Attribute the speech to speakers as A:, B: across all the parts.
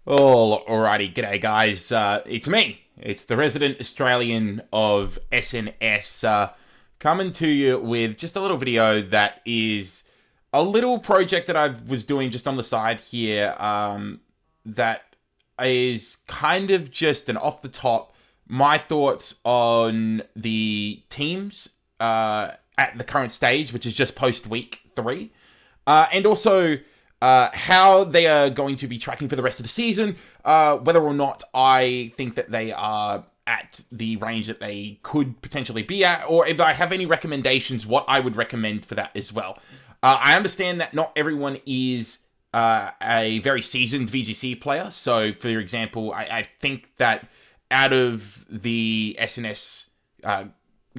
A: Alrighty, g'day guys. It's me. It's the resident Australian of SnS, coming to you with just a little video that is a little project that I was doing just on the side here. That is kind of just an off the top my thoughts on the teams at the current stage, which is just post week 3, and also how they are going to be tracking for the rest of the season, whether or not I think that they are at the range that they could potentially be at, or if I have any recommendations, what I would recommend for that as well. I understand that not everyone is a very seasoned VGC player. So, for example, I think that out of the SnS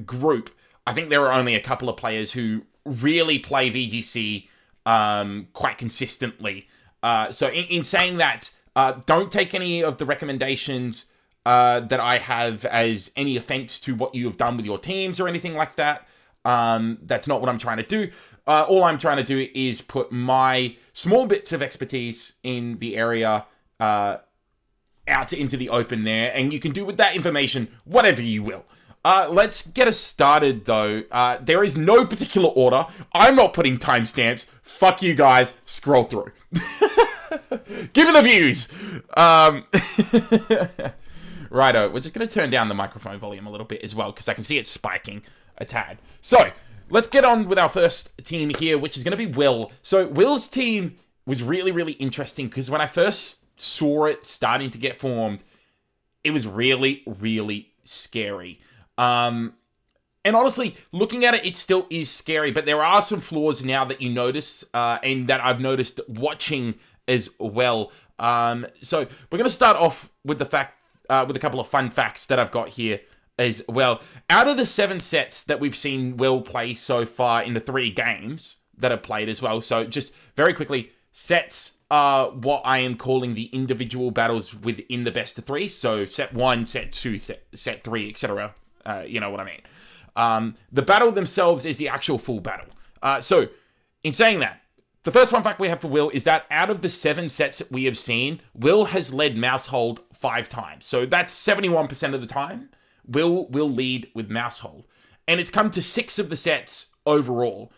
A: group, I think there are only a couple of players who really play VGC quite consistently. So in saying that, don't take any of the recommendations that I have as any offense to what you have done with your teams or anything like that. That's not what I'm trying to do. All I'm trying to do is put my small bits of expertise in the area out into the open there, and you can do with that information whatever you will. Let's get us started, though. There is no particular order. I'm not putting timestamps. Fuck you guys. Scroll through. Give me the views. Righto. We're just going to turn down the microphone volume a little bit as well, because I can see it spiking a tad. So, let's get on with our first team here, which is going to be Will. So, Will's team was really, really interesting, because when I first saw it starting to get formed, it was really, really scary. And honestly, looking at it, it still is scary, but there are some flaws now that you notice, and that I've noticed watching as well. So we're going to start off with with a couple of fun facts that I've got here as well. Out of the 7 sets that we've seen Will play so far in the 3 games that have played as well. So just very quickly, sets are what I am calling the individual battles within the best of 3. So set 1, set 2, set 3, etc. You know what I mean. The battle themselves is the actual full battle. So, in saying that, the first fun fact we have for Will is that out of the 7 sets that we have seen, Will has led Mousehold 5 times. So that's 71% of the time. Will lead with Mousehold. And it's come to 6 of the sets overall.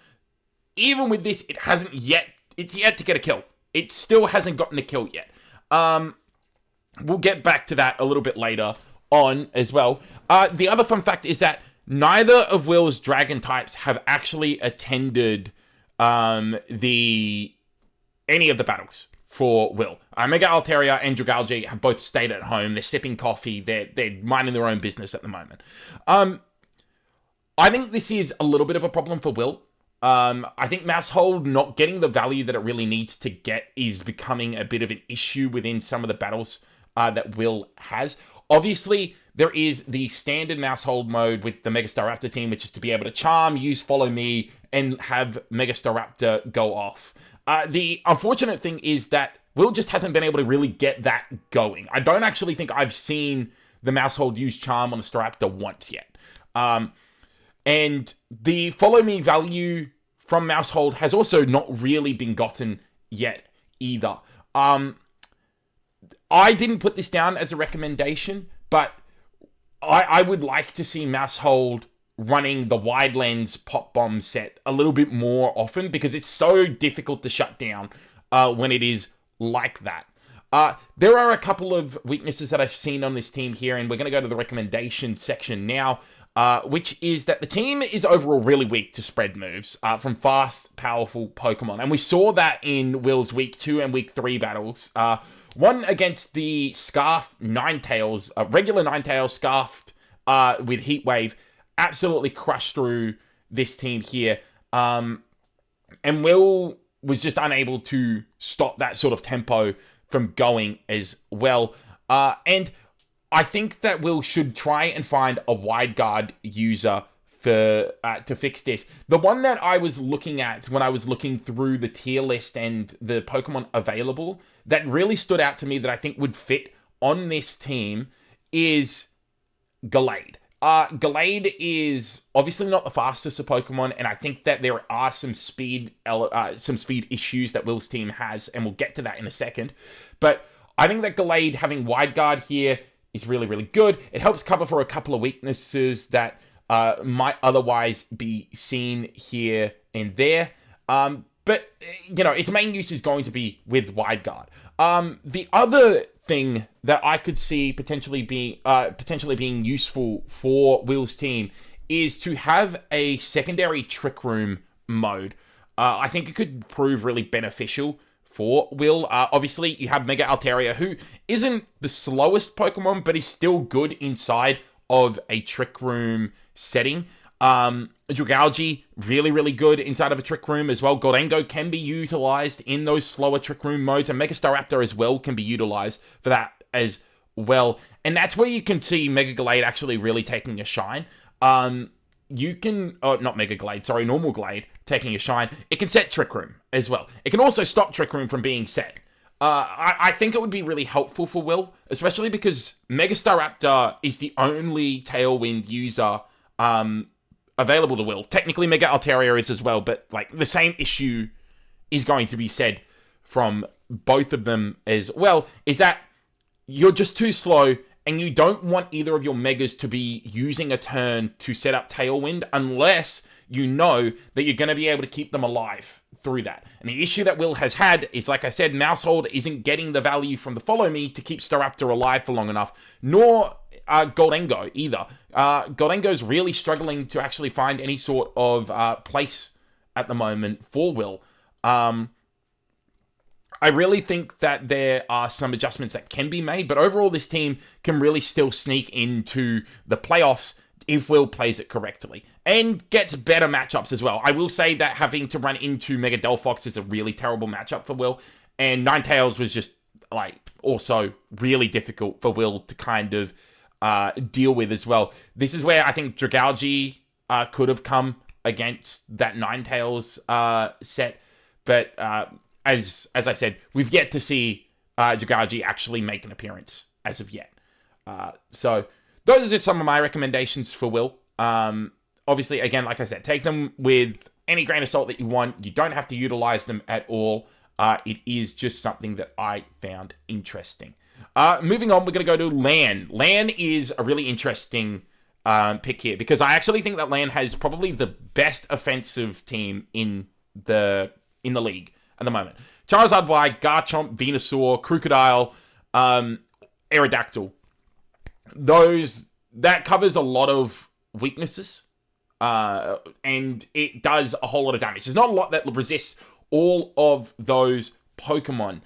A: Even with this, it's yet to get a kill. It still hasn't gotten a kill yet. We'll get back to that a little bit later on as well. The other fun fact is that neither of Will's dragon types have actually attended any of the battles for Will. Mega Altaria and Dragalge have both stayed at home. They're sipping coffee. They're minding their own business at the moment. I think this is a little bit of a problem for Will. I think Mousehold not getting the value that it really needs to get is becoming a bit of an issue within some of the battles that Will has. Obviously, there is the standard Mousehold mode with the Mega Staraptor team, which is to be able to charm, use Follow Me, and have Mega Staraptor go off. The unfortunate thing is that Will just hasn't been able to really get that going. I don't actually think I've seen the Mousehold use charm on the Staraptor once yet. And the Follow Me value from Mousehold has also not really been gotten yet either. I didn't put this down as a recommendation, but I would like to see Mousehold running the wide lens pop bomb set a little bit more often, because it's so difficult to shut down when it is like that. There are a couple of weaknesses that I've seen on this team here, and we're going to go to the recommendation section now, which is that the team is overall really weak to spread moves from fast, powerful Pokemon. And we saw that in Will's Week 2 and Week 3 battles. One against the Scarf Ninetales, regular Ninetales Scarfed with Heat Wave, absolutely crushed through this team here. And Will was just unable to stop that sort of tempo from going as well. And I think that Will should try and find a wide guard user to fix this. The one that I was looking at when I was looking through the tier list and the Pokemon available that really stood out to me that I think would fit on this team is Gallade. Gallade is obviously not the fastest of Pokemon, and I think that there are some speed issues that Will's team has, and we'll get to that in a second. But I think that Gallade having wide guard here is really, really good. It helps cover for a couple of weaknesses that might otherwise be seen here and there. But, its main use is going to be with wide guard. The other thing that I could see potentially being useful for Will's team is to have a secondary Trick Room mode. I think it could prove really beneficial for Will. Obviously, you have Mega Altaria, who isn't the slowest Pokemon, but is still good inside of a Trick Room setting. Dragalge, really, really good inside of a Trick Room as well. Gholdengo can be utilized in those slower Trick Room modes, and Mega Staraptor as well can be utilized for that as well. And that's where you can see Mega Gallade actually really taking a shine. You can, not Mega Glade, sorry, normal Glade taking a shine. It can set Trick Room as well. It can also stop Trick Room from being set. I think it would be really helpful for Will, especially because Mega Staraptor is the only Tailwind user available to Will. Technically, Mega Altaria is as well, but like the same issue is going to be said from both of them as well, is that you're just too slow, and you don't want either of your Megas to be using a turn to set up Tailwind unless you know that you're going to be able to keep them alive through that. And the issue that Will has had is, like I said, Mousehold isn't getting the value from the Follow Me to keep Staraptor alive for long enough, nor Gholdengo either. Gholdengo's really struggling to actually find any sort of place at the moment for Will. I really think that there are some adjustments that can be made, but overall this team can really still sneak into the playoffs if Will plays it correctly and gets better matchups as well. I will say that having to run into Mega Delphox is a really terrible matchup for Will, and Ninetales was just also really difficult for Will to kind of deal with as well. This is where I think Dragalge could have come against that Ninetales set, but as I said, we've yet to see Dragalge actually make an appearance as of yet. So those are just some of my recommendations for Will. Obviously, again, like I said, take them with any grain of salt that you want. You don't have to utilize them at all. It is just something that I found interesting. Moving on, we're going to go to Lan. Lan is a really interesting pick here because I actually think that Lan has probably the best offensive team in the league at the moment. Charizard Y, Garchomp, Venusaur, Crocodile, Aerodactyl. That covers a lot of weaknesses. And it does a whole lot of damage. There's not a lot that resists all of those Pokemon.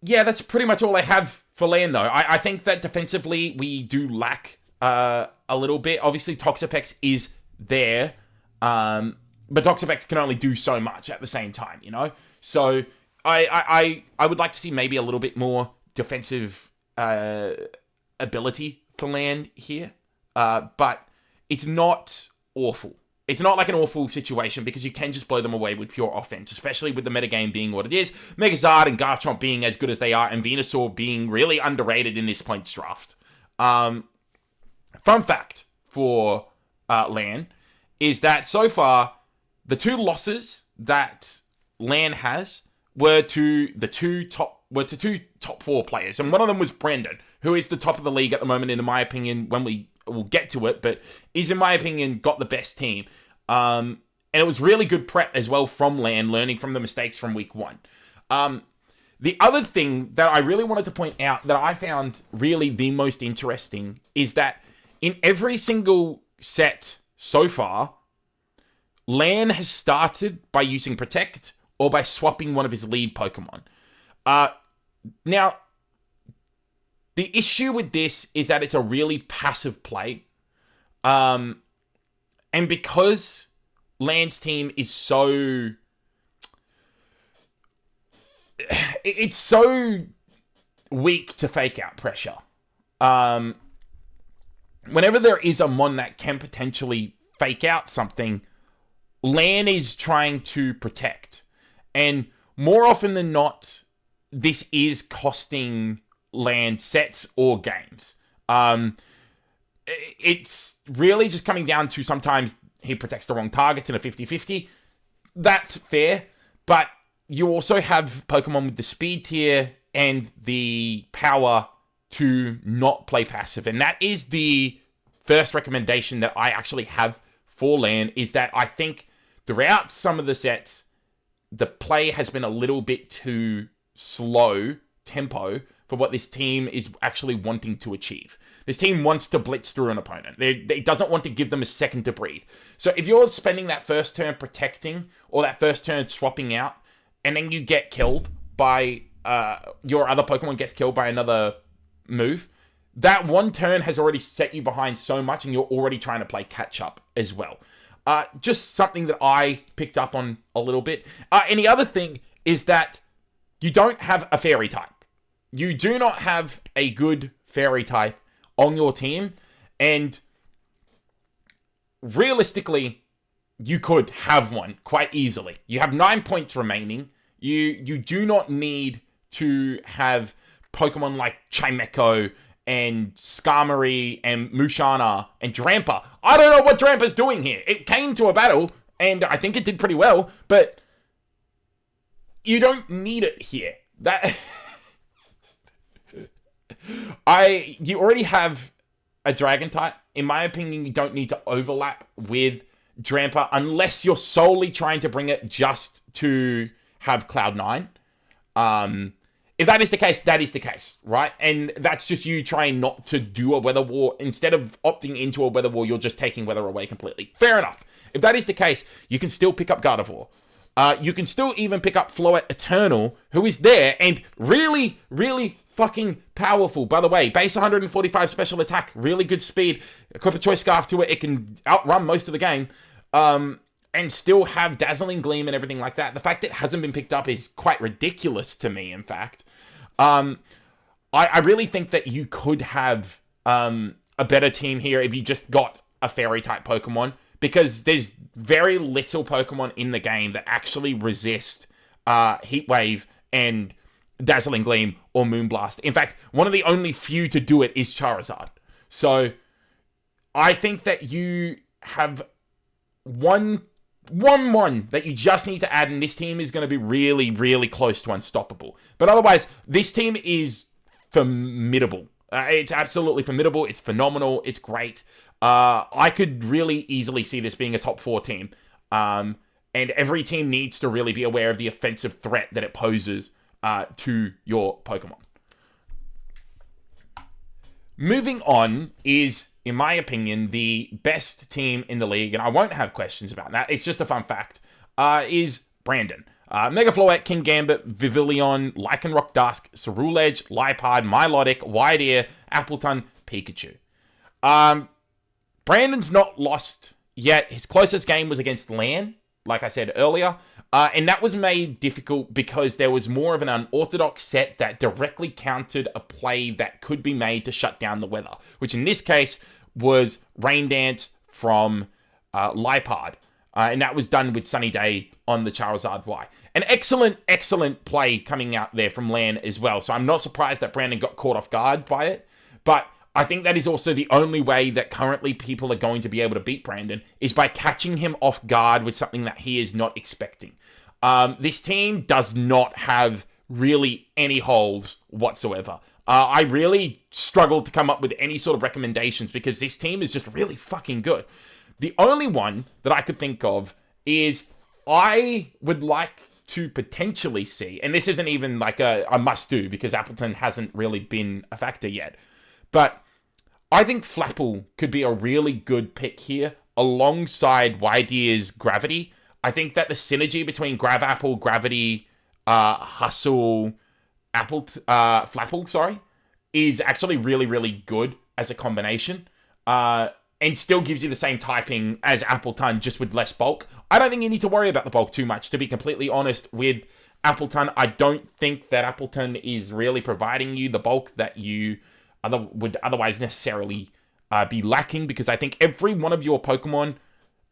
A: Yeah, that's pretty much all I have for Lan, though. I think that defensively we do lack a little bit. Obviously, Toxapex is there. But Toxapex can only do so much at the same time, So I would like to see maybe a little bit more defensive ability for Lan here. But it's not awful. It's not like an awful situation because you can just blow them away with pure offense, especially with the metagame being what it is. Megazard and Garchomp being as good as they are, and Venusaur being really underrated in this points draft. Fun fact for Lan is that so far, the two losses that Lan has were to two top 4 players, and one of them was Brandon, who is the top of the league at the moment, in my opinion. When we'll get to it, but is, in my opinion, got the best team. And it was really good prep as well from Lan, learning from the mistakes from week 1. The other thing that I really wanted to point out that I found really the most interesting is that in every single set so far, Lan has started by using Protect or by swapping one of his lead Pokemon. Now, the issue with this is that it's a really passive play. And because Lan's team is so... It's so weak to fake out pressure. Whenever there is a mon that can potentially fake out something, Lan is trying to protect. And more often than not, this is costing Lan sets or games. It's really just coming down to sometimes he protects the wrong targets in a 50-50. That's fair, but you also have Pokemon with the speed tier and the power to not play passive. And that is the first recommendation that I actually have for LAN, is that I think throughout some of the sets, the play has been a little bit too slow tempo for what this team is actually wanting to achieve. This team wants to blitz through an opponent. It doesn't want to give them a second to breathe. So if you're spending that first turn protecting or that first turn swapping out, and then you get killed by, your other Pokemon gets killed by another move, that one turn has already set you behind so much, and you're already trying to play catch up as well. Just something that I picked up on a little bit. And the other thing is that you don't have a fairy type. You do not have a good fairy type on your team, and realistically, you could have one quite easily. You have 9 points remaining. You do not need to have Pokemon like Chimecho and Skarmory and Mushana and Drampa. I don't know what Drampa's doing here. It came to a battle, and I think it did pretty well, but you don't need it here. You already have a Dragon type. In my opinion, you don't need to overlap with Drampa unless you're solely trying to bring it just to have Cloud9. If that is the case, that is the case, right? And that's just you trying not to do a Weather War. Instead of opting into a Weather War, you're just taking Weather away completely. Fair enough. If that is the case, you can still pick up Gardevoir. You can still even pick up Floette Eternal, who is there and really, really fucking powerful. By the way, base 145 special attack, really good speed. Equip a Choice Scarf to it, it can outrun most of the game. And still have Dazzling Gleam and everything like that. The fact that it hasn't been picked up is quite ridiculous to me, in fact. I really think that you could have a better team here if you just got a Fairy-type Pokemon, because there's very little Pokemon in the game that actually resist Heat Wave and Dazzling Gleam or Moonblast. In fact, one of the only few to do it is Charizard. So, I think that you have one that you just need to add, and this team is going to be really, really close to unstoppable. But otherwise, this team is formidable. It's absolutely formidable. It's phenomenal. It's great. I could really easily see this being a top 4 team. And every team needs to really be aware of the offensive threat that it poses to your Pokemon. Moving on is, in my opinion, the best team in the league, and I won't have questions about that, it's just a fun fact, is Brandon. Mega Floette, King Gambit, Vivillon, Lycanroc Dusk, Ceruledge, Liepard, Milotic, Widear, Appleton, Pikachu. Brandon's not lost yet. His closest game was against Lan, like I said earlier, and that was made difficult because there was more of an unorthodox set that directly countered a play that could be made to shut down the weather, which in this case was Rain Dance from Liepard. And that was done with Sunny Day on the Charizard Y. An excellent, excellent play coming out there from Lan as well. So I'm not surprised that Brandon got caught off guard by it. But I think that is also the only way that currently people are going to be able to beat Brandon, is by catching him off guard with something that he is not expecting. This team does not have really any holes whatsoever. I really struggled to come up with any sort of recommendations because this team is just really fucking good. The only one that I could think of is I would like to potentially see, and this isn't even like a must-do because Appleton hasn't really been a factor yet, but I think Flapple could be a really good pick here alongside Widear's Gravity. I think that the synergy between Gravapple, Gravity, Hustle, Flapple, is actually really, really good as a combination. And still gives you the same typing as Appleton, just with less bulk. I don't think you need to worry about the bulk too much, to be completely honest with Appleton. I don't think that Appleton is really providing you the bulk that you would otherwise necessarily be lacking, because I think every one of your Pokemon,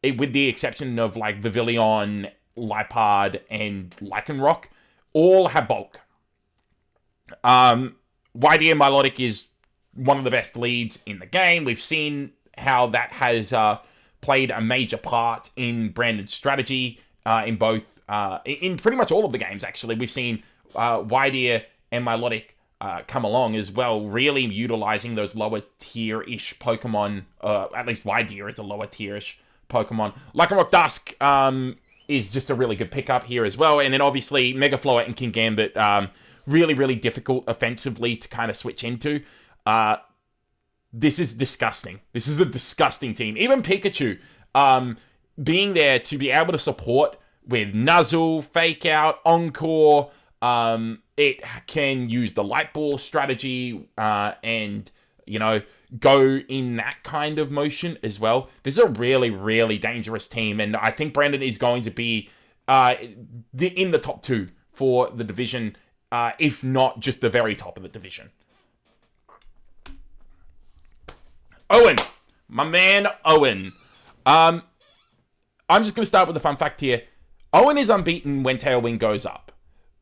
A: with the exception of like Vivillon, Liepard, and Lycanroc, all have bulk. Widear Milotic is one of the best leads in the game. We've seen how that has played a major part in Brandon's strategy in both in pretty much all of the games, actually. We've seen Wide Ear and Milotic come along as well, really utilizing those lower tier-ish Pokemon. At least Wide Ear is a lower tier-ish Pokemon. Lycanroc Dusk is just a really good pickup here as well. And then obviously Mega Flower and King Gambit, really, really difficult offensively to kind of switch into. This is disgusting. This is a disgusting team. Even Pikachu being there to be able to support with Nuzzle, Fake Out, Encore. It can use the Light Ball strategy and, you know, go in that kind of motion as well. This is a really, really dangerous team, and I think Brandon is going to be in the top 2 for the division, if not just the very top of the division. Owen, my man Owen. I'm just going to start with a fun fact here. Owen is unbeaten when Tailwind goes up.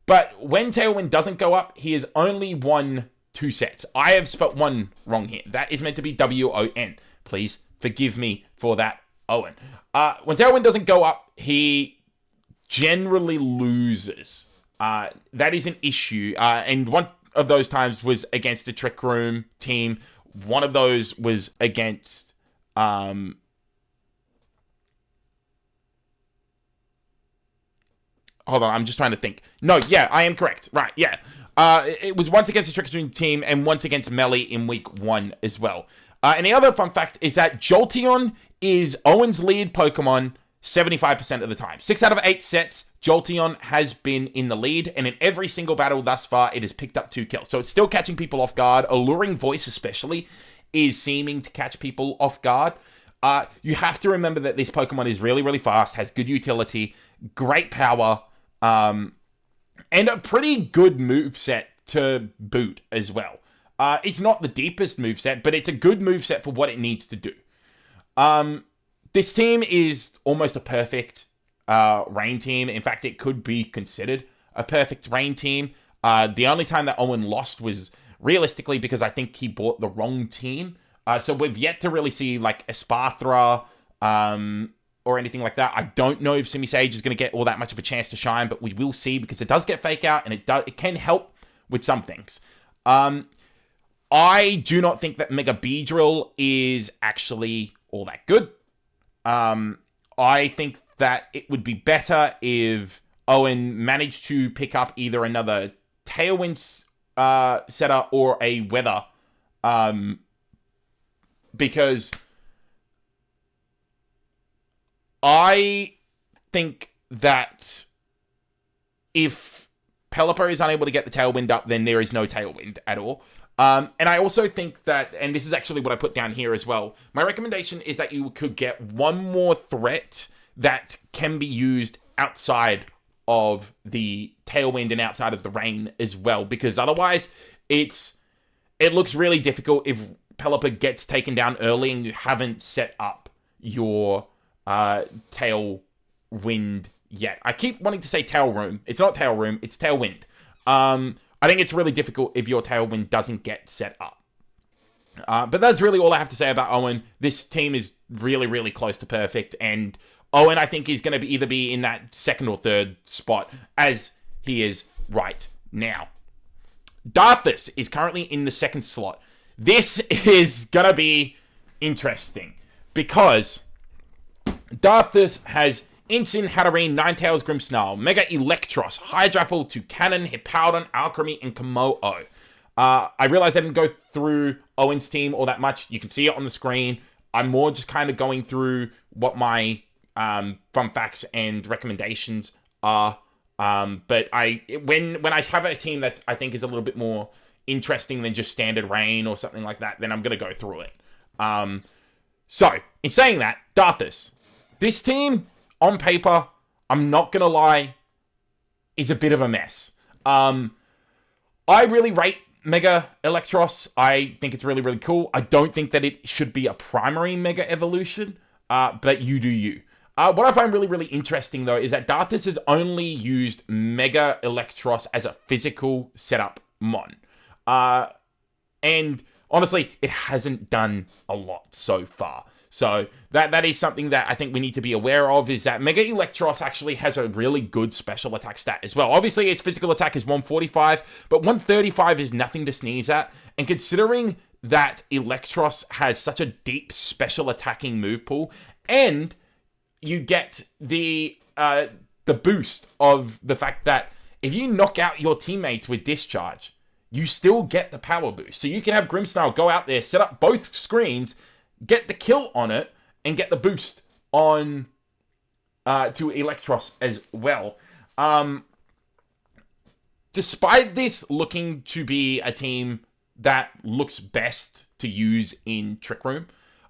A: But when Tailwind doesn't go up, he has only won 2 sets. I have spelt 1 wrong here. That is meant to be W-O-N. Please forgive me for that, Owen. When Tailwind doesn't go up, he generally loses. That is an issue. And one of those times was against the Trick Room team. One of those was against... Hold on, I'm just trying to think. No, yeah, I am correct. Right, yeah. It was once against the Trick Room team and once against Melee in week 1 as well. And the other fun fact is that Jolteon is Owen's lead Pokemon 75% of the time. 6 out of 8 sets, Jolteon has been in the lead, and in every single battle thus far, it has picked up 2 kills. So it's still catching people off guard. Alluring Voice especially is seeming to catch people off guard. You have to remember that this Pokemon is really, really fast, has good utility, great power, and a pretty good moveset to boot as well. It's not the deepest moveset, but it's a good moveset for what it needs to do. This team is almost a perfect rain team. In fact, it could be considered a perfect rain team. The only time that Owen lost was realistically because I think he bought the wrong team. So we've yet to really see like Esparthra, or anything like that. I don't know if Simisage is going to get all that much of a chance to shine, but we will see because it does get Fake Out and it can help with some things. I do not think that Mega Beedrill is actually all that good. I think that it would be better if Owen managed to pick up either another Tailwind setter or a Weather, because I think that if Pelipper is unable to get the Tailwind up, then there is no Tailwind at all. And I also think that, and this is actually what I put down here as well, my recommendation is that you could get one more threat that can be used outside of the Tailwind and outside of the rain as well, because otherwise it looks really difficult if Pelipper gets taken down early and you haven't set up your Tailwind yet. I keep wanting to say Tail Room. It's not Tail Room, it's Tailwind. I think it's really difficult if your Tailwind doesn't get set up. But that's really all I have to say about Owen. This team is really, really close to perfect, and Owen, I think, is going to either be in that 2nd or 3rd spot, as he is right now. Darthus is currently in the 2nd slot. This is going to be interesting, because Darthus has Incin, Hatterene, Ninetales, Grimmsnarl, Mega Electros, Hydrapple, Toucannon, Hippowdon, Alchemy, and Komodo. I realize I didn't go through Owen's team all that much. You can see it on the screen. I'm more just kind of going through what my fun facts and recommendations are. But when I have a team that I think is a little bit more interesting than just standard rain or something like that, then I'm going to go through it. So, in saying that, Darthus, this team, on paper, I'm not going to lie, is a bit of a mess. I really rate Mega Electros. I think it's really, really cool. I don't think that it should be a primary Mega Evolution, but you do you. What I find really, really interesting, though, is that Darthus has only used Mega Electros as a physical setup mon. And honestly, it hasn't done a lot so far. So that is something that I think we need to be aware of, is that Mega Electros actually has a really good special attack stat as well. Obviously, its physical attack is 145, but 135 is nothing to sneeze at. And considering that Electros has such a deep special attacking move pool, and you get the boost of the fact that if you knock out your teammates with Discharge, you still get the power boost. So you can have Grimstyle go out there, set up both screens, get the kill on it, and get the boost on to Electros as well. Despite this looking to be a team that looks best to use in Trick Room,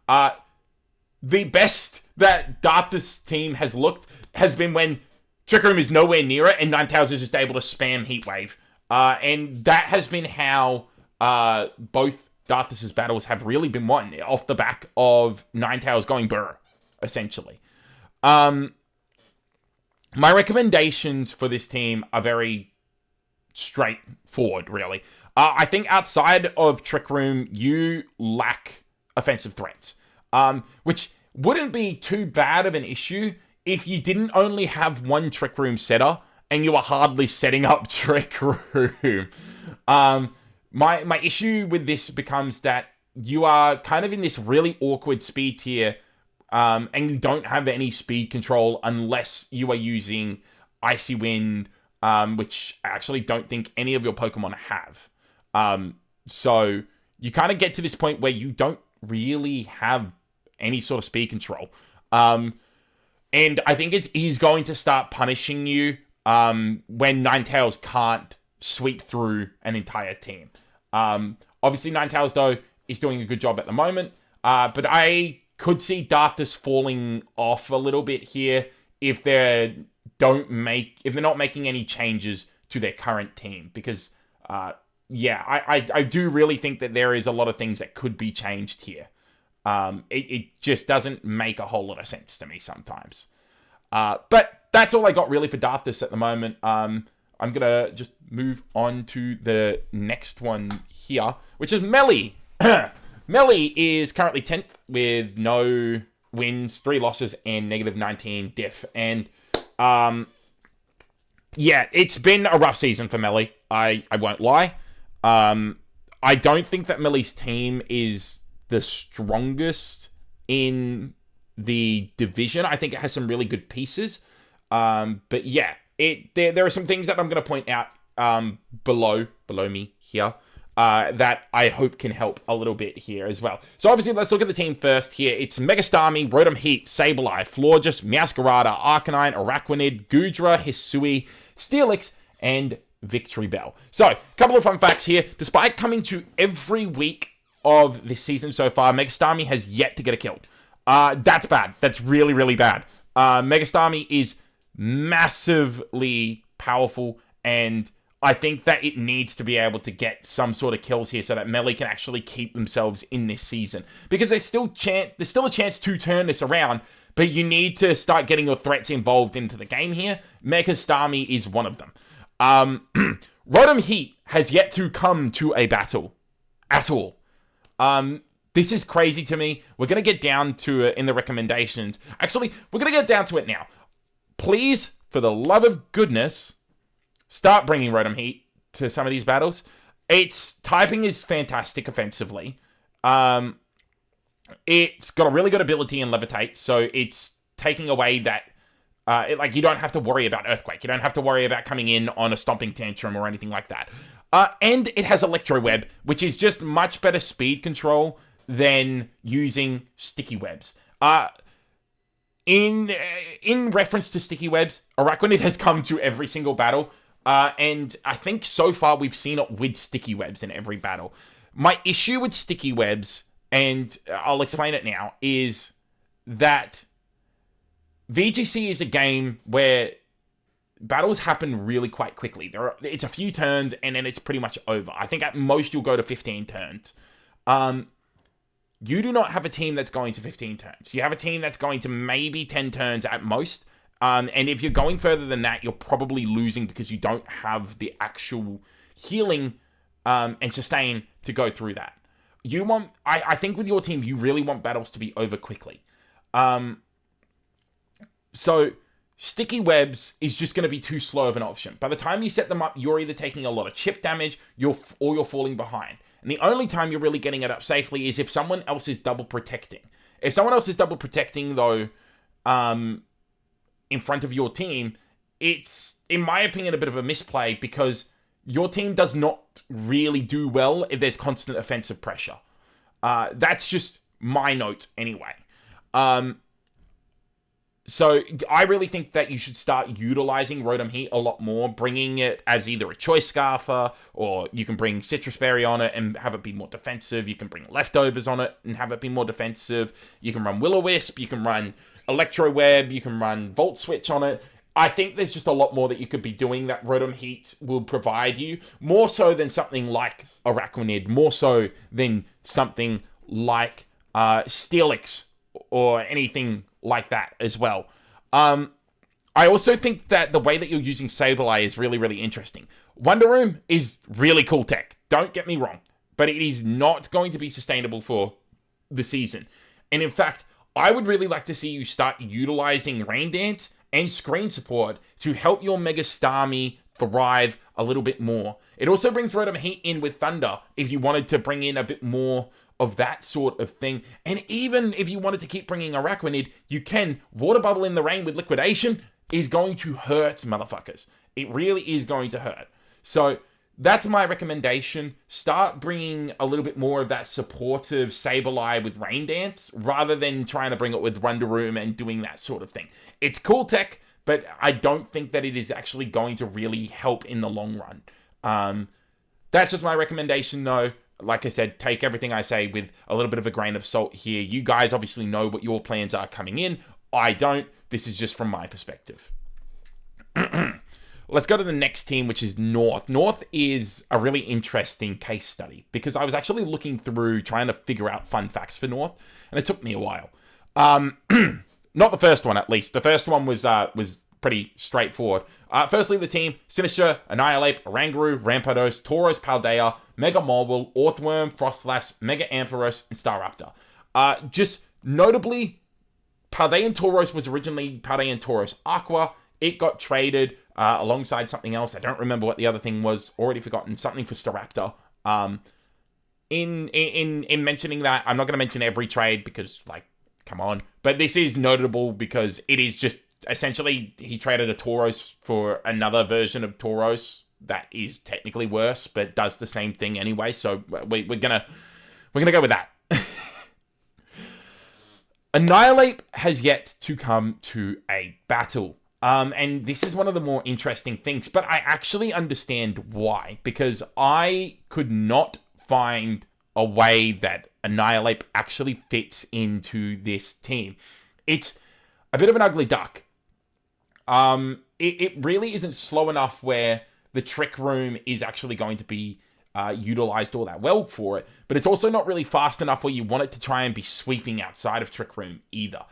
A: the best that Darth's team has looked has been when Trick Room is nowhere near it and Ninetales is just able to spam Heat Wave. And that has been how both Darth's battles have really been won, off the back of Ninetales going burr, essentially. My recommendations for this team are very straightforward, really. I think outside of Trick Room, you lack offensive threats, which wouldn't be too bad of an issue if you didn't only have one Trick Room setter and you were hardly setting up Trick Room. My issue with this becomes that you are kind of in this really awkward speed tier, and you don't have any speed control unless you are using Icy Wind, which I actually don't think any of your Pokemon have. So you kind of get to this point where you don't really have any sort of speed control. And I think he's going to start punishing you when Ninetales can't sweep through an entire team. Obviously, Ninetales, though, is doing a good job at the moment. But I could see Darthus falling off a little bit here if they're not making any changes to their current team. Because, I do really think that there is a lot of things that could be changed here. It just doesn't make a whole lot of sense to me sometimes. But that's all I got really for Darthus at the moment. I'm going to just move on to the next one here, which is Melly. Melly is currently 10th with no wins, 3 losses, and negative 19 diff. And, it's been a rough season for Melly. I won't lie. I don't think that Melly's team is the strongest in the division. I think it has some really good pieces. But yeah, there are some things that I'm going to point out below me here that I hope can help a little bit here as well. So obviously, let's look at the team first here. It's Megastarmie, Rotom Heat, Sableye, Florges, Meowscarada, Arcanine, Araquanid, Goodra, Hisui, Steelix, and Victory Bell. So, a couple of fun facts here. Despite coming to every week of this season so far, Megastarmie has yet to get a kill. That's bad. That's really, really bad. Megastarmie is massively powerful, and I think that it needs to be able to get some sort of kills here so that Melly can actually keep themselves in this season. Because there's still a chance to turn this around, but you need to start getting your threats involved into the game here. Megastarmie is one of them. Rotom Heat has yet to come to a battle at all. This is crazy to me. We're going to get down to it in the recommendations. Actually, we're going to get down to it now. Please, for the love of goodness, start bringing Rotom Heat to some of these battles. Its typing is fantastic offensively. It's got a really good ability in Levitate, so it's taking away that you don't have to worry about Earthquake. You don't have to worry about coming in on a Stomping Tantrum or anything like that. And it has Electro Web, which is just much better speed control than using Sticky Webs. In reference to Sticky Webs, Araquanid has come to every single battle, and I think so far we've seen it with Sticky Webs in every battle. My issue with Sticky Webs, and I'll explain it now, is that VGC is a game where battles happen really quite quickly. It's a few turns, and then it's pretty much over. I think at most you'll go to 15 turns. You do not have a team that's going to 15 turns. You have a team that's going to maybe 10 turns at most. And if you're going further than that, you're probably losing because you don't have the actual healing and sustain to go through that. I think with your team, you really want battles to be over quickly. So sticky webs is just going to be too slow of an option. By the time you set them up, you're either taking a lot of chip damage, or you're falling behind. And the only time you're really getting it up safely is if someone else is double protecting. If someone else is double protecting, though, in front of your team, it's, in my opinion, a bit of a misplay because your team does not really do well if there's constant offensive pressure. That's just my note anyway. So I really think that you should start utilizing Rotom Heat a lot more, bringing it as either a Choice Scarfer, or you can bring Citrus Berry on it and have it be more defensive. You can bring Leftovers on it and have it be more defensive. You can run Will-O-Wisp, you can run Electro Web, you can run Volt Switch on it. I think there's just a lot more that you could be doing that Rotom Heat will provide you, more so than something like Araquanid, more so than something like Steelix or anything like that as well. I also think that the way that you're using Sableye is really, really interesting. Wonder Room is really cool tech, don't get me wrong, but it is not going to be sustainable for the season. And in fact, I would really like to see you start utilizing Rain Dance and Screen Support to help your Mega Starmie thrive a little bit more. It also brings Rotom Heat in with Thunder if you wanted to bring in a bit more of that sort of thing. And even if you wanted to keep bringing Araquanid, you can. Water Bubble in the Rain with Liquidation is going to hurt, motherfuckers. It really is going to hurt. So that's my recommendation. Start bringing a little bit more of that supportive Sableye with Rain Dance rather than trying to bring it with Wonder Room and doing that sort of thing. It's cool tech, but I don't think that it is actually going to really help in the long run. That's just my recommendation, though. Like I said, take everything I say with a little bit of a grain of salt here. You guys obviously know what your plans are coming in. I don't. This is just from my perspective. Let's go to the next team, which is North. North is a really interesting case study because I was actually looking through trying to figure out fun facts for North, and it took me a while. Not the first one, at least. The first one was pretty straightforward. Firstly, the team: Sinister, Annihilate, Oranguru, Rampardos, Tauros, Paldea, Mega Marvel, Orthworm, Frostlass, Mega Ampharos, and Staraptor. Just notably, Paldean Tauros was originally Paldean Tauros Aqua. It got traded alongside something else. I don't remember what the other thing was. Already forgotten. Something for Staraptor. In mentioning that, I'm not going to mention every trade because, like, come on. But this is notable because it is just essentially he traded a Tauros for another version of Tauros that is technically worse, but does the same thing anyway. So we're gonna go with that. Annihilate has yet to come to a battle. And this is one of the more interesting things, but I actually understand why, because I could not find a way that Annihilate actually fits into this team. It's a bit of an ugly duck. It really isn't slow enough where the Trick Room is actually going to be utilized all that well for it, but it's also not really fast enough where you want it to try and be sweeping outside of Trick Room either.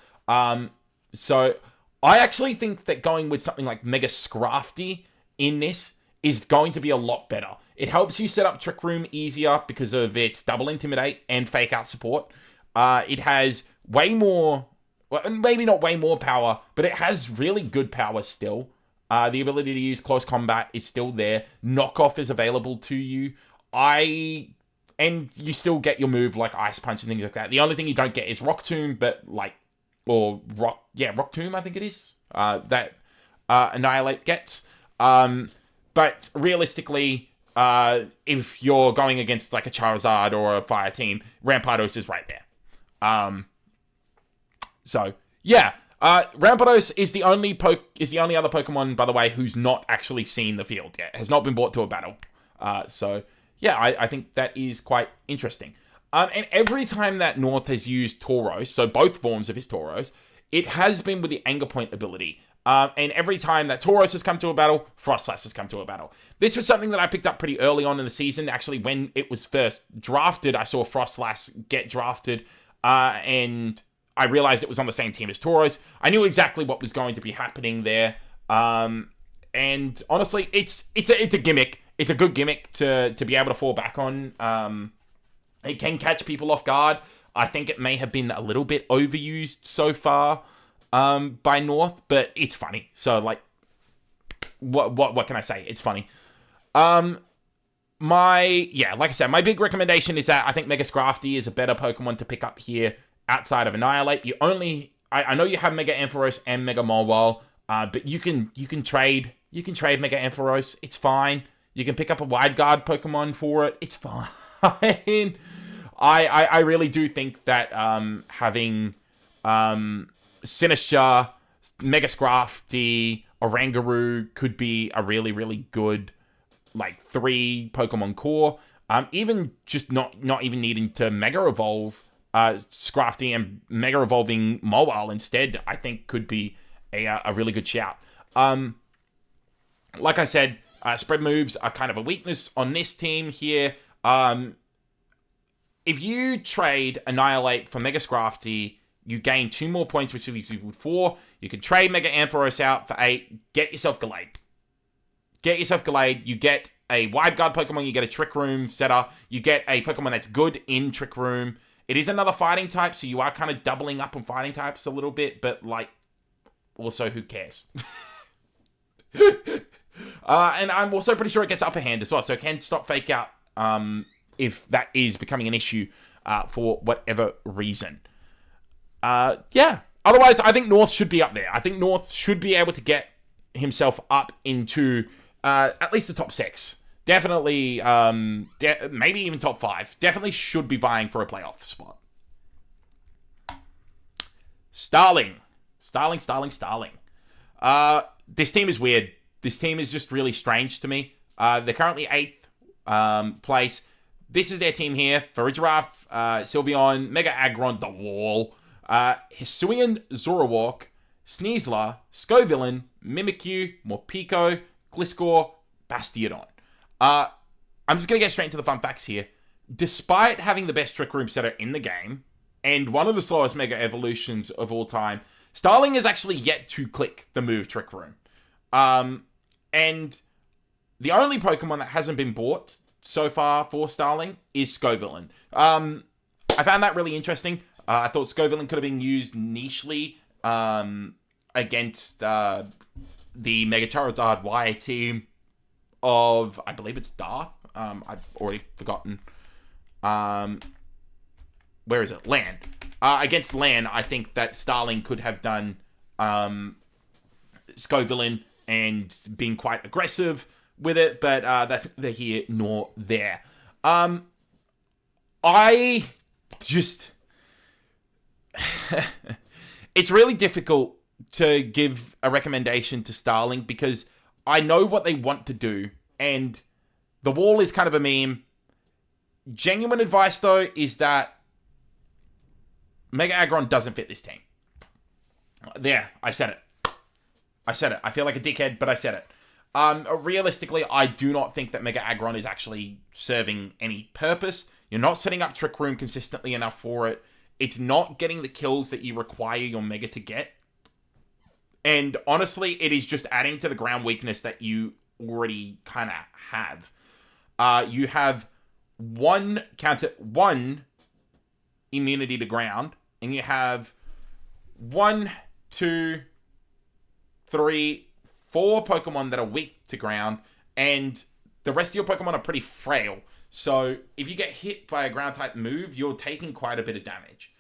A: So I actually think that going with something like Mega Scrafty in this is going to be a lot better. It helps you set up Trick Room easier because of its double Intimidate and Fake Out support. It has way more, well, maybe not way more power, but it has really good power still. The ability to use Close Combat is still there. Knockoff is available to you. And you still get your move like Ice Punch and things like that. The only thing you don't get is Rock Tomb, Rock Tomb, I think it is, that Annihilate gets. But realistically, if you're going against like a Charizard or a Fire team, Rampardos is right there. So yeah, Rampardos is the only other Pokemon, by the way, who's not actually seen the field yet, has not been brought to a battle. So yeah, I think that is quite interesting. And every time that North has used Tauros, so both forms of his Tauros, it has been with the Anger Point ability. And every time that Tauros has come to a battle, Frostlass has come to a battle. This was something that I picked up pretty early on in the season. Actually, when it was first drafted, I saw Frostlass get drafted, and I realized it was on the same team as Tauros. I knew exactly what was going to be happening there. And honestly, it's a gimmick. It's a good gimmick to be able to fall back on. It can catch people off guard. I think it may have been a little bit overused so far by North, but it's funny. So, like, what can I say? It's funny. Like I said, my big recommendation is that I think Mega Scrafty is a better Pokemon to pick up here outside of Annihilate. I know you have Mega Ampharos and Mega Mawile, but you can trade Mega Ampharos. It's fine. You can pick up a Wide Guard Pokemon for it. It's fine. I really do think that having Sinister, Mega Scrafty, Oranguru could be a really, really good, like, 3 Pokemon core. Even just not even needing to Mega Evolve Scrafty and Mega Evolving Mawile instead, I think could be a really good shout. Like I said, spread moves are kind of a weakness on this team here. If you trade Annihilate for Mega Scrafty, you gain 2 more points, which leaves you with 4. You can trade Mega Ampharos out for 8. Get yourself Gallade. You get a Wide Guard Pokemon. You get a Trick Room setter. You get a Pokemon that's good in Trick Room. It is another fighting type, so you are kind of doubling up on fighting types a little bit, but, like, also, who cares? And I'm also pretty sure it gets upper hand as well, so it can stop Fake Out if that is becoming an issue for whatever reason. Otherwise, I think North should be up there. I think North should be able to get himself up into at least the top 6. Definitely, maybe even top 5. Definitely should be vying for a playoff spot. Starling. This team is weird. This team is just really strange to me. They're currently 8th place. This is their team here. Farigiraf, Sylveon, Mega Aggron, The Wall, Hisuian Zoroark, Sneasler, Scovillain, Mimikyu, Morpeko, Gliscor, Bastiodon. I'm just going to get straight into the fun facts here. Despite having the best Trick Room setter in the game, and one of the slowest Mega Evolutions of all time, Starling is actually yet to click the move Trick Room. And the only Pokemon that hasn't been bought so far for Starling is Scovillain. I found that really interesting. I thought Scovillain could have been used nichely against the Mega Charizard Y team of, I believe it's Darth. I've already forgotten. Where is it? Land. Against Land, I think that Starling could have done Scovillain and been quite aggressive with it, but that's neither here nor there. I just... It's really difficult to give a recommendation to Starling because I know what they want to do, and the Wall is kind of a meme. Genuine advice, though, is that Mega Aggron doesn't fit this team. There, I said it. I feel like a dickhead, but I said it. Realistically, I do not think that Mega Aggron is actually serving any purpose. You're not setting up Trick Room consistently enough for it. It's not getting the kills that you require your Mega to get. And honestly, it is just adding to the ground weakness that you already kind of have. You have one immunity to ground, and you have 1, 2, 3, 4 Pokemon that are weak to ground, and the rest of your Pokemon are pretty frail. So if you get hit by a ground type move, you're taking quite a bit of damage.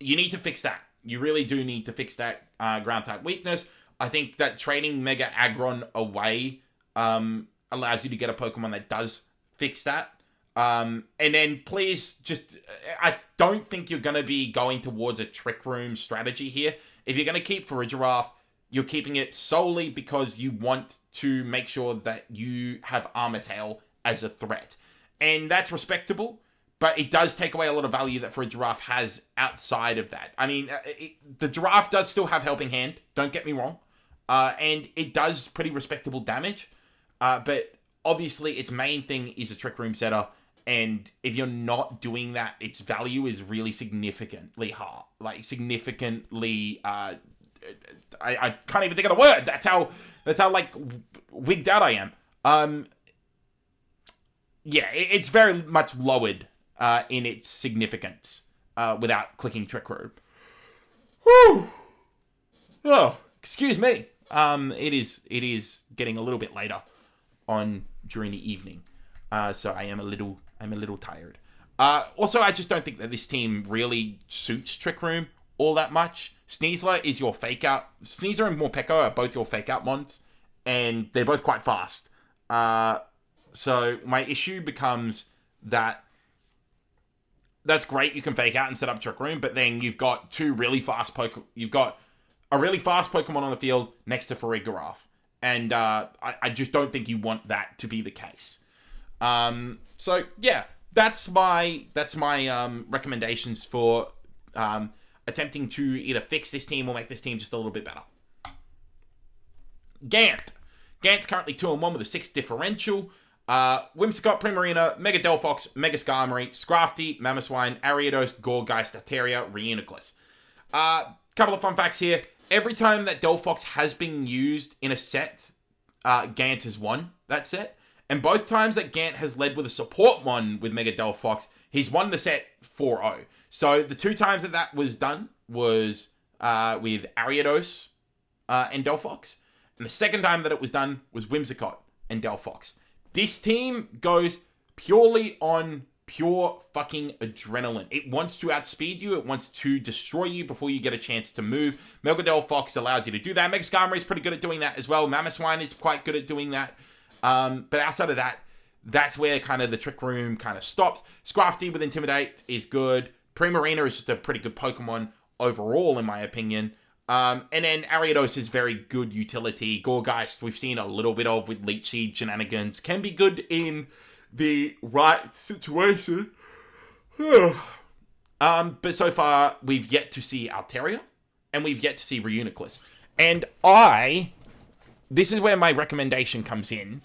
A: You need to fix that. You really do need to fix that ground type weakness. I think that trading Mega Aggron away allows you to get a Pokemon that does fix that. And then please just... I don't think you're going to be going towards a Trick Room strategy here. If you're going to keep Farigiraf, you're keeping it solely because you want to make sure that you have Armor Tail as a threat. And that's respectable, but it does take away a lot of value that Farigiraf has outside of that. I mean, the Giraffe does still have Helping Hand, don't get me wrong. And it does pretty respectable damage. But obviously, its main thing is a Trick Room setter. And if you're not doing that, its value is really significantly hard. Like, significantly... I can't even think of the word. That's how like, wigged out I am. yeah, it's very much lowered in its significance without clicking Trick Room. Whew. Oh, excuse me. It is getting a little bit later on during the evening, so I am a little tired. Also, I just don't think that this team really suits Trick Room all that much. Sneasler is your fake out. Sneasler and Morpeko are both your fake out mons, and they're both quite fast. So my issue becomes that that's great. You can fake out and set up Trick Room, but then you've got two really fast You've got a really fast Pokemon on the field next to Farigiraf. And I just don't think you want that to be the case. So yeah, that's my recommendations for attempting to either fix this team or make this team just a little bit better. Gant. Gant's currently 2-1 with a 6 differential. Whimsicott, Primarina, Mega Delphox, Mega Skarmory, Scrafty, Mamoswine, Ariados, Gourgeist, Altaria, Reuniclus. Couple of fun facts here. Every time that Delphox has been used in a set, Gant has won that set. And both times that Gant has led with a support one with Mega Delphox, he's won the set 4-0. So the two times that was done was with Ariados and Delphox. And the second time that it was done was Whimsicott and Delphox. This team goes purely on pure fucking adrenaline. It wants to outspeed you. It wants to destroy you before you get a chance to move. Mega Delphox allows you to do that. Mega Skarmory is pretty good at doing that as well. Mamoswine is quite good at doing that. But outside of that, that's where kind of the Trick Room kind of stops. Scrafty with Intimidate is good. Primarina is just a pretty good Pokemon overall, in my opinion. And then Ariados is very good utility. Gourgeist, we've seen a little bit of with Leech Seed shenanigans. Can be good in the right situation. But so far, we've yet to see Altaria. And we've yet to see Reuniclus. And this is where my recommendation comes in.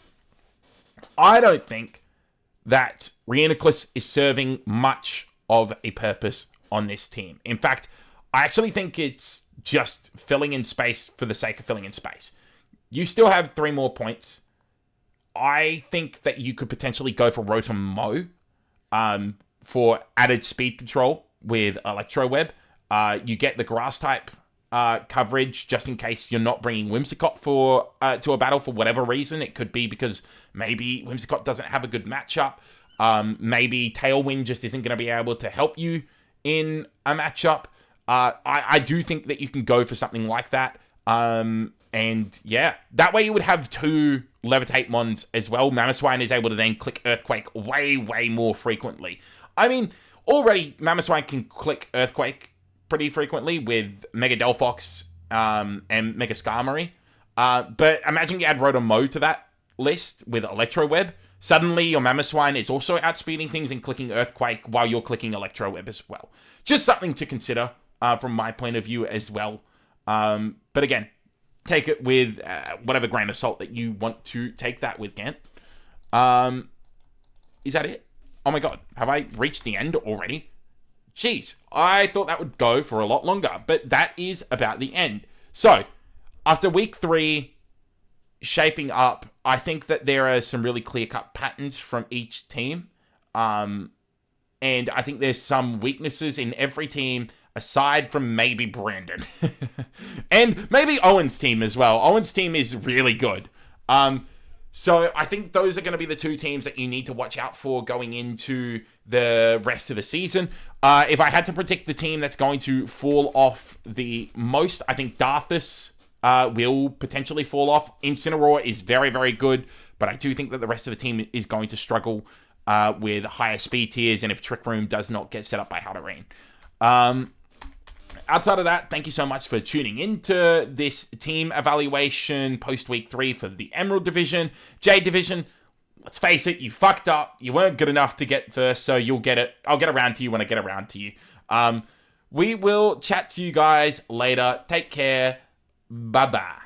A: I don't think that Reuniclus is serving much of a purpose on this team. In fact, I actually think it's just filling in space for the sake of filling in space. You still have 3 more points. I think that you could potentially go for Rotom Mow for added speed control with Electro Web. You get the grass type coverage just in case you're not bringing Whimsicott to a battle for whatever reason. It could be because maybe Whimsicott doesn't have a good matchup. Maybe Tailwind just isn't going to be able to help you in a matchup. I do think that you can go for something like that. And yeah, that way you would have 2 Levitate Mons as well. Mamoswine is able to then click Earthquake way, way more frequently. I mean, already Mamoswine can click Earthquake pretty frequently with Mega Delphox and Mega Skarmory. But imagine you add Rotom Mow to that list with Electro Web. Suddenly your Mamoswine is also outspeeding things and clicking Earthquake while you're clicking Electro Web as well. Just something to consider from my point of view as well. But again, take it with whatever grain of salt that you want to take that with, Gant. Is that it? Oh my god, have I reached the end already? Jeez, I thought that would go for a lot longer, but that is about the end. So, after week 3 shaping up, I think that there are some really clear-cut patterns from each team. And I think there's some weaknesses in every team, aside from maybe Brandon. And maybe Owen's team as well. Owen's team is really good. So I think those are going to be the 2 teams that you need to watch out for going into the rest of the season. If I had to predict the team that's going to fall off the most, I think Darthus will potentially fall off. Incineroar is very, very good, but I do think that the rest of the team is going to struggle with higher speed tiers, and if Trick Room does not get set up by Haldarine. Outside of that, thank you so much for tuning into this team evaluation post week 3 for the Emerald Division. Jade Division, let's face it, you fucked up. You weren't good enough to get first, so you'll get it. I'll get around to you when I get around to you. We will chat to you guys later. Take care. Bye-bye.